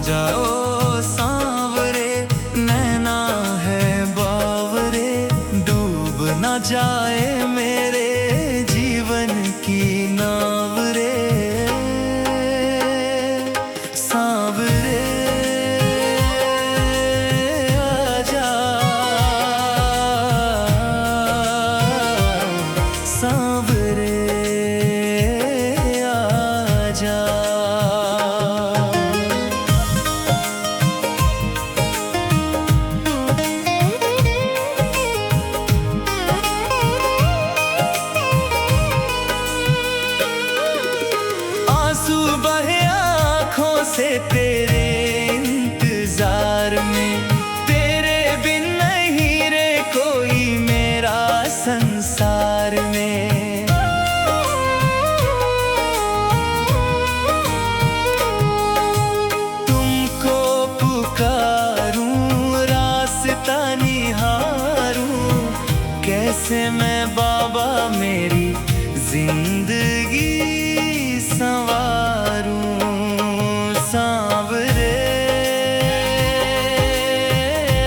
जाओ सांवरे, नैना है बावरे, डूब ना जाए मेरे जीवन की नाव रे। सांवरे आजा, सांवरे आजा। आंसू बहे आँखों से तेरे इंतजार में, तेरे बिन नहीं रे कोई मेरा संसार में। तुमको पुकारूं रास्ता निहारूं, कैसे मैं बाबा मेरी जिंदगी संवारूं। सांवरे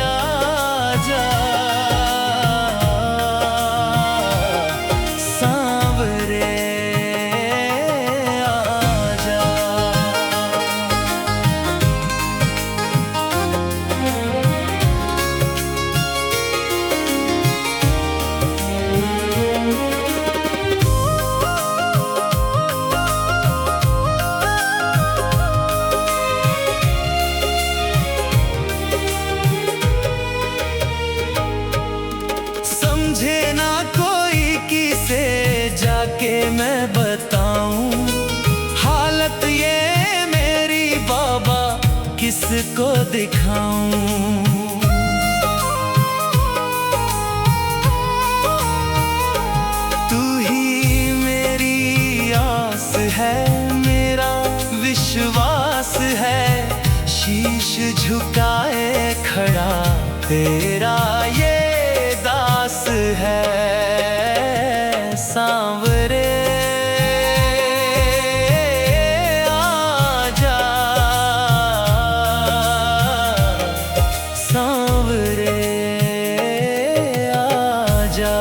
आजा, सांवरे आजा। समझे ना कोई किसे जाके मैं बताऊं, हालत ये मेरी बाबा किसको दिखाऊं। तू ही मेरी आस है, मेरा विश्वास है, शीश झुकाए खड़ा तेरा ये दास है। सांवरे आजा, सांवरे आजा।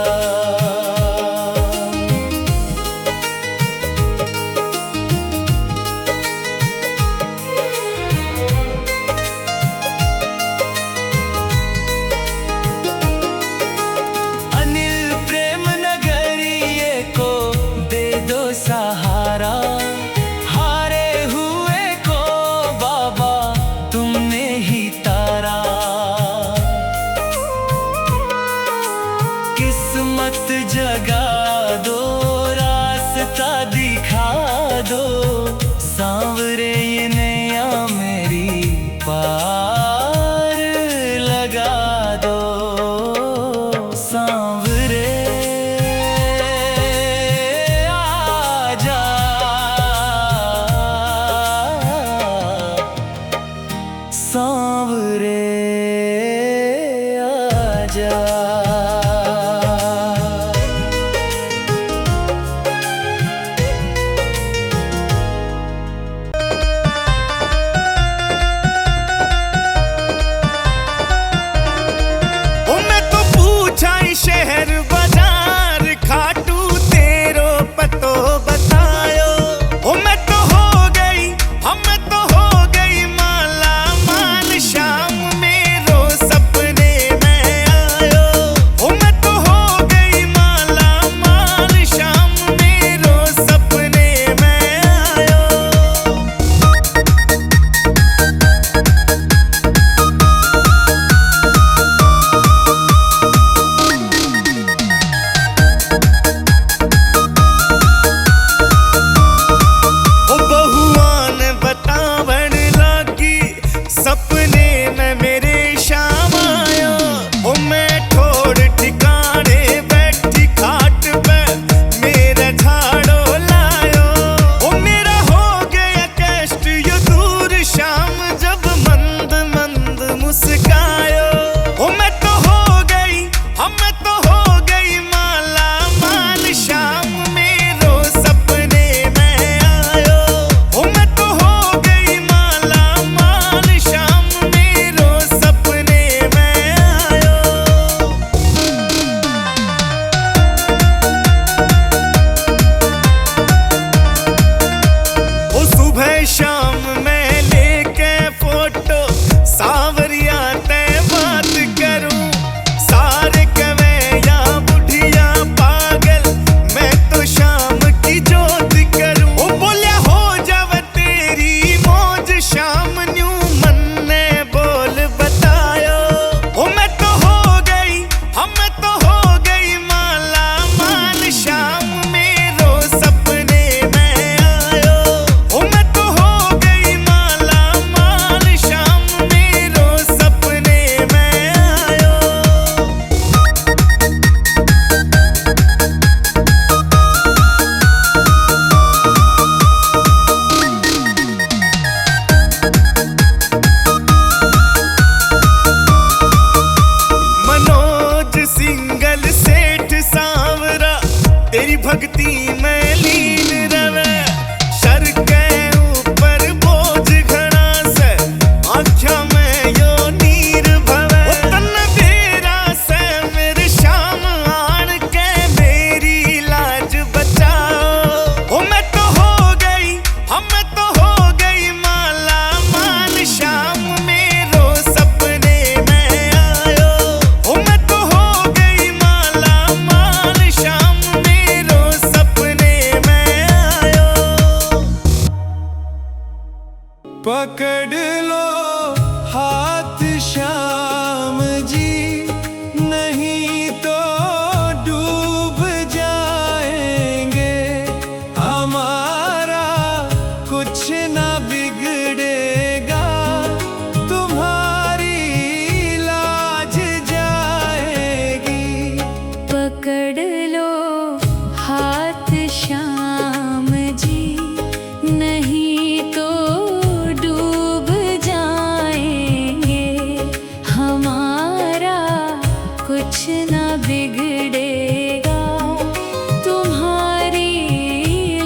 लो हाथ श्याम जी, नहीं तो डूब जाएंगे। हमारा कुछ ना बिगड़ेगा, तुम्हारी लाज जाएगी। पकड़ लो हाथ श्याम जी, नहीं तो डूब जाएंगे। हमारा कुछ ना बिगड़ेगा, तुम्हारी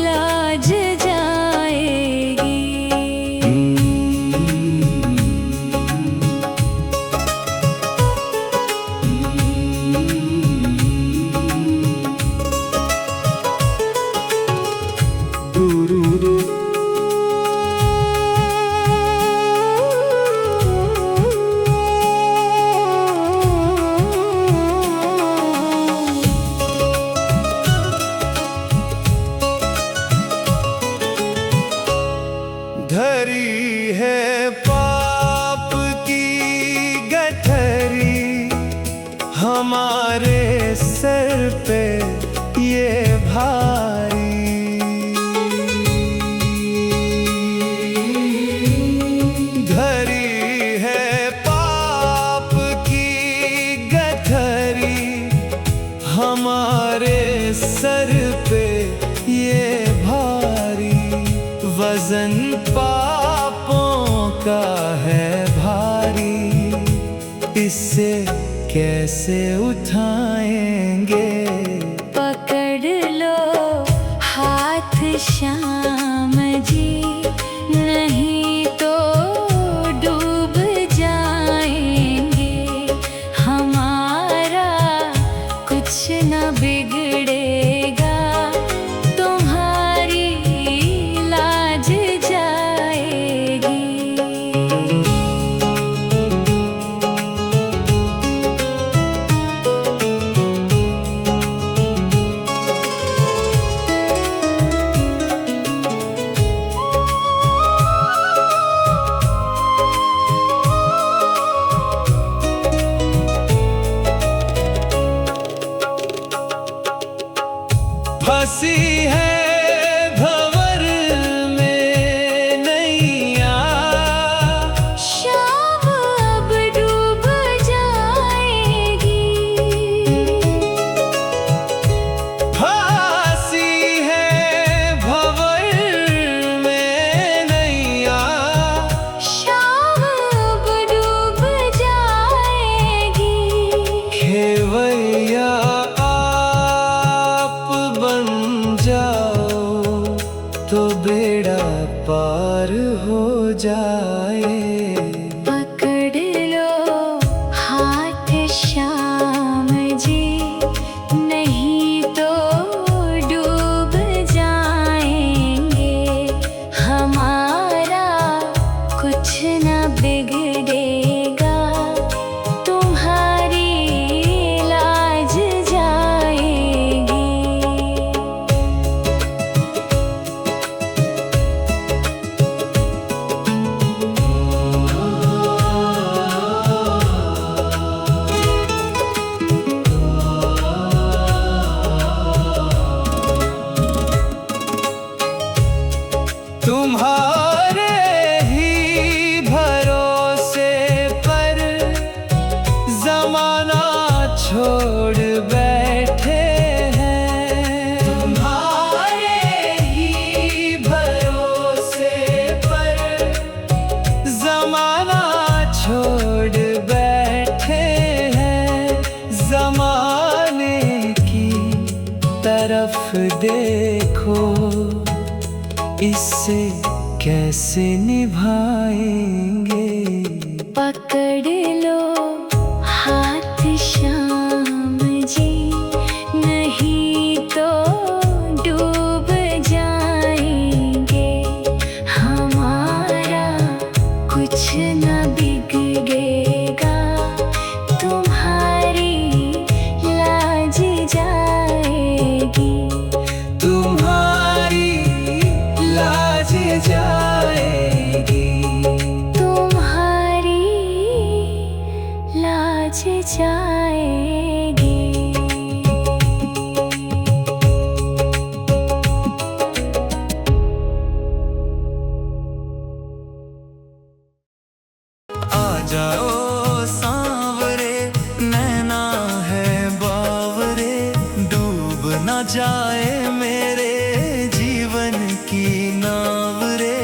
लाज जाएगी। धरी है पाप की गठरी, हमारे सर पे ये भारी। धरी है पाप की गठरी, हमारे सर पे ये भारी। वजन पापों का है भारी, इससे कैसे उठाएंगे। पकड़ लो हाथ श्याम जी, नहीं तो डूब जाएंगे। हमारा कुछ न बिगड़ेगा, तुम्हारी लाज जाएगी। फंसी है भंवर में नैया, शाम अब डूब जाएगी। फांसी है भंवर में नैया, शाम अब डूब जाएगी। खेवैया बन जाओ तो बेड़ा पार हो जाए। पकड़ लो हाथ श्याम जी, नहीं तो डूब जाएंगे। हमारा कुछ न बिगड़ेगा, तुम्हारी लाज जाएगी। तुम्हारे ही भरोसे पर जमाना छोड़ बैठे हैं। तुम्हारे ही भरोसे पर जमाना छोड़ बैठे हैं। जमाने की तरफ देखो, इससे कैसे निभाएंगे। पकड़ लो हाथ श्याम जी, नहीं तो डूब जाएंगे। हमारा कुछ न बिगड़ेगा, तुम्हारी लाज जाएगी। तुम्हारी लाज जाएगी। जाएगी। आ जाओ सांवरे, नैना है बावरे, डूब ना जाए मेरे जीवन की नाव रे।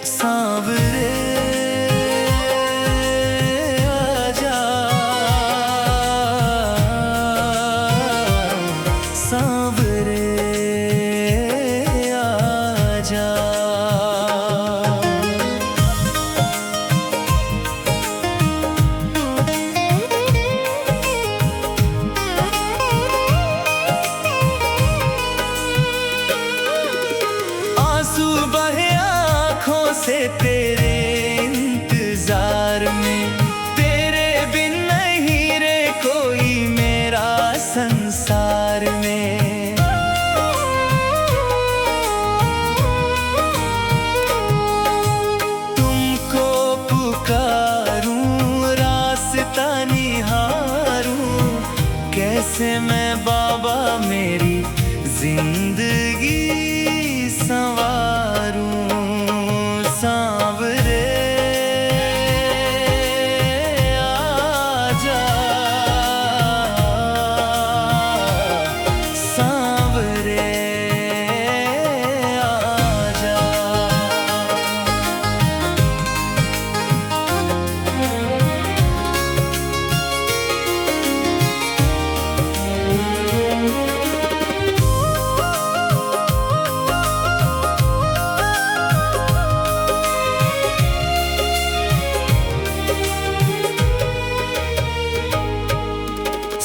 सांवरे आजा, सांवरे आजा। आंसू बहे आँखों से तेरे इंतजार में, तेरे बिन नहीं रे कोई मेरा संसार में। तुमको पुकारूं रास्ता निहारूं, कैसे मैं बाबा मेरी जिंदगी संवारूं। सांवरे आजा, सांवरे आजा।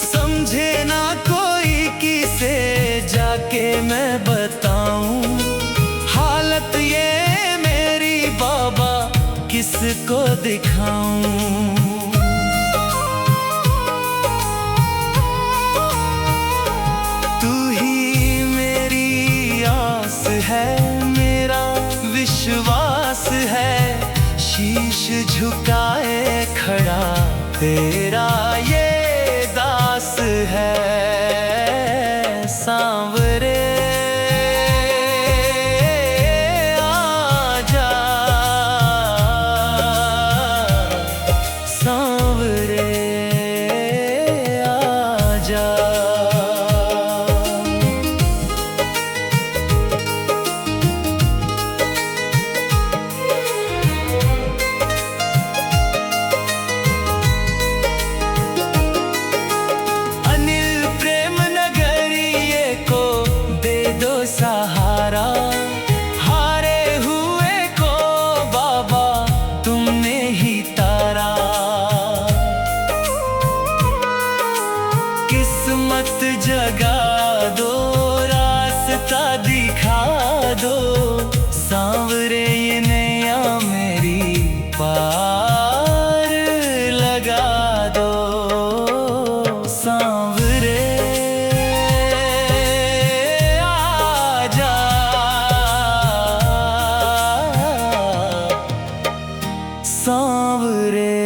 समझे ना कोई किसे जाके मैं बताऊं, हालत ये मेरी बाबा किसको दिखाऊं। तू ही मेरी आस है, मेरा विश्वास है, शीश झुकाए खड़ा तेरा ये दास है। सांवरे आजा, सांवरे आजा। अनिल प्रेम नगरिये को दे दो सहारा, हारे हुए को बाबा तुमने ही तारा। किस्मत जगा दो, रास्ता दिखा दो, सांवरे ये नैया मेरी पार लगा दो। सांवरे आजा, सांवरे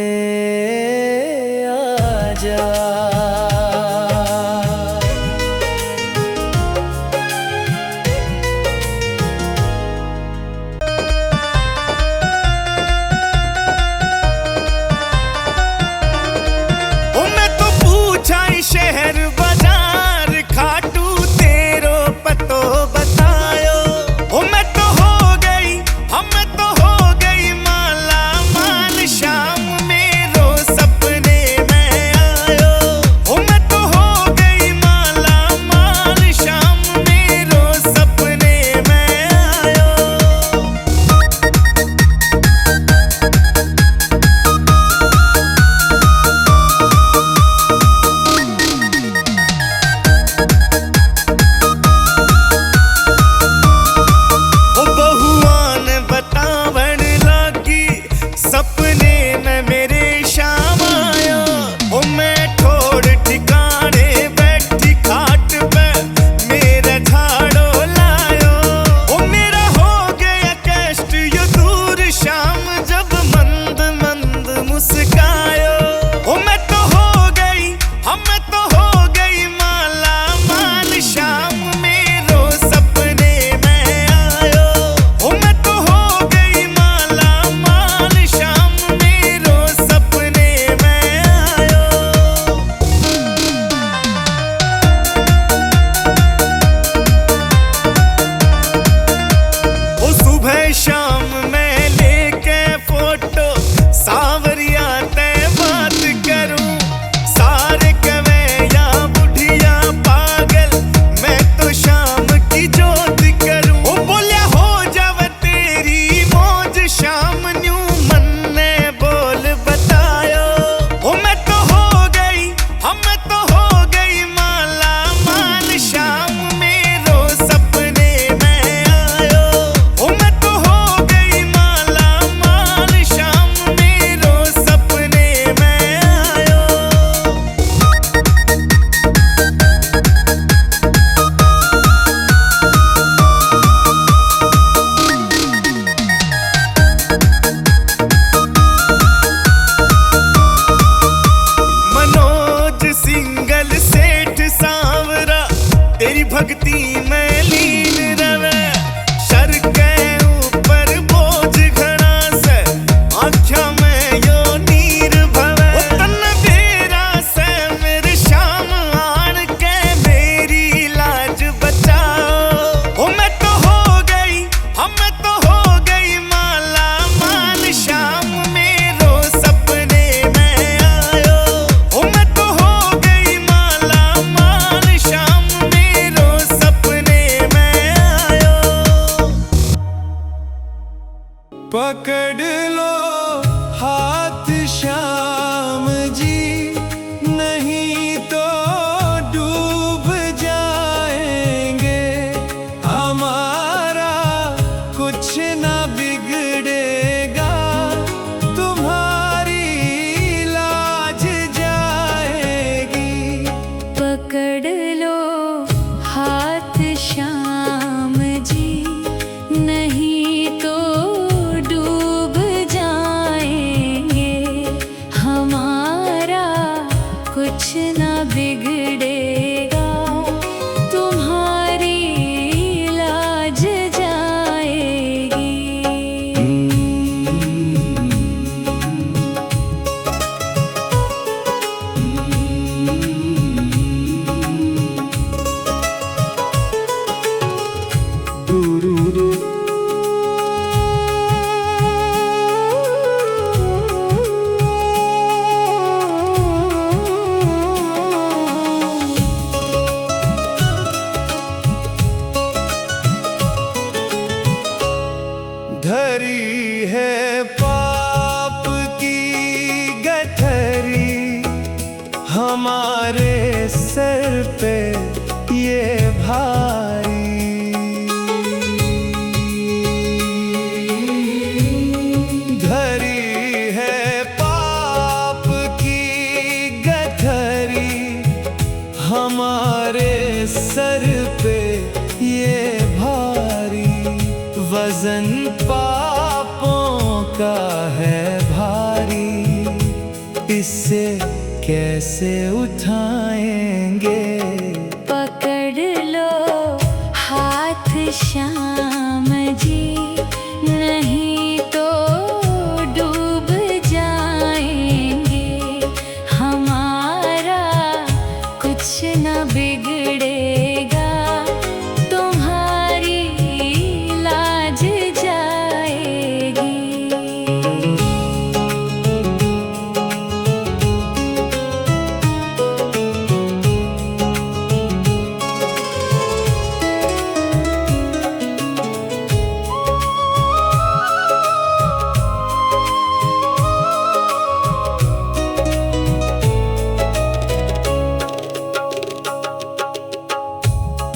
आजा। मैं तो पूछा ही शहर बाजार, खाटू तेरो पतो बतायो। मैं तो हो गई, हम तो हो गई माला माल, में लेके फोटो सावरिया ते बात करूं। सारे कवे या बुढ़िया पागल, मैं तो शाम की जोत करूं। ओ बोलिया हो जावे तेरी मौज शाम न्यू, मन ने बोल बतायो। ओ मैं तो हो गई, हम तो हो गई माला माल शाम मेरो सपने में आयो। ओ मैं तो हो गई माला माल शाम मेरो सपने में आयो। मनोज सिंगल सेठ सांवरा, तेरी भक्ति में लीन रवे। सर के ऊपर बोझ घना से, आँखों में यो नीर भवे। ओ तन तेरा से मेरे शाम आन के मेरी लाज बचाओ। ओ मैं तो हो गई, हम तो हो गई माला माल शाम मेरो सपने में आयो। ओ मैं तो हो गई माला माल शाम मेरो सपने में आयो। पकड़ लो हाथ श्याम जी, नहीं तो डूब जाएंगे। हमारा कुछ ना बिगड़ेगा, तुम्हारी लाज जाएगी। पकड़ लो हाथ श्याम जी, नहीं तो डूब जाएंगे। हमारा कुछ ना बिगड़ेगा, तुम्हारी लाज जाएगी। धरी है पाप की गठरी, हमारे सर पे ये भारी। धरी है पाप की गठरी, हमारे सर पे ये भारी। वजन पापों का है भारी, इससे कैसे उठाएंगे। पकड़ लो हाथ श्याम जी, नहीं तो डूब जाएंगे। हमारा कुछ न बिगड़ेगा, तुम्हारी लाज जाएगी।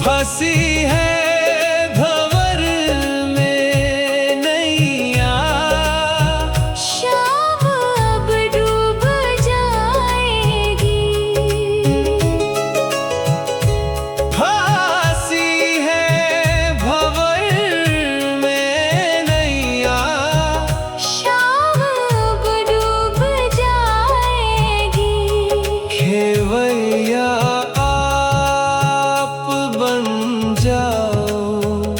फंसी है भंवर में नैया, शाम अब डूब जाएगी। फांसी है भंवर में नैया, शाम अब डूब जाएगी। खेवैया आप बन जाओ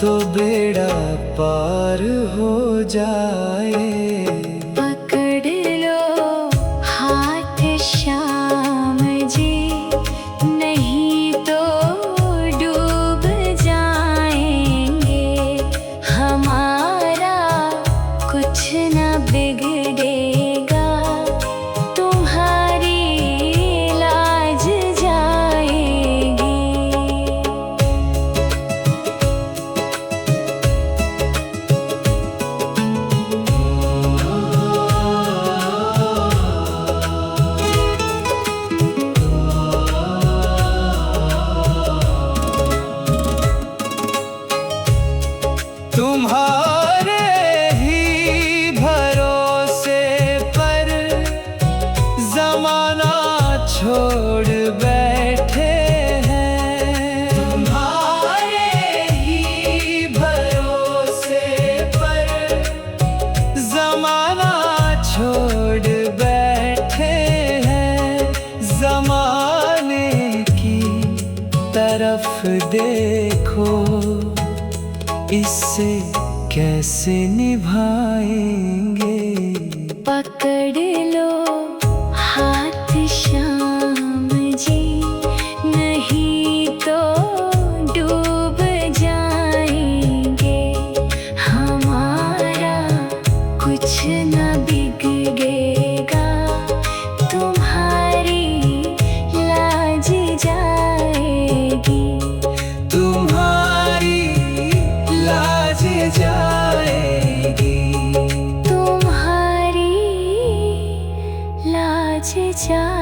तो बेड़ा पार हो जाए। पकड़ लो हाथ श्याम जी, नहीं तो डूब जाएंगे। हमारा कैसे निभाएंगे। पकड़ लो हाथ श्याम जी, नहीं तो डूब जाएंगे। हमारा कुछ न बिगड़ेगा, तुम्हारी लाज जाएगी। तुम्हारी लाज जाएगी। तुम्हारी लाज जाएगी।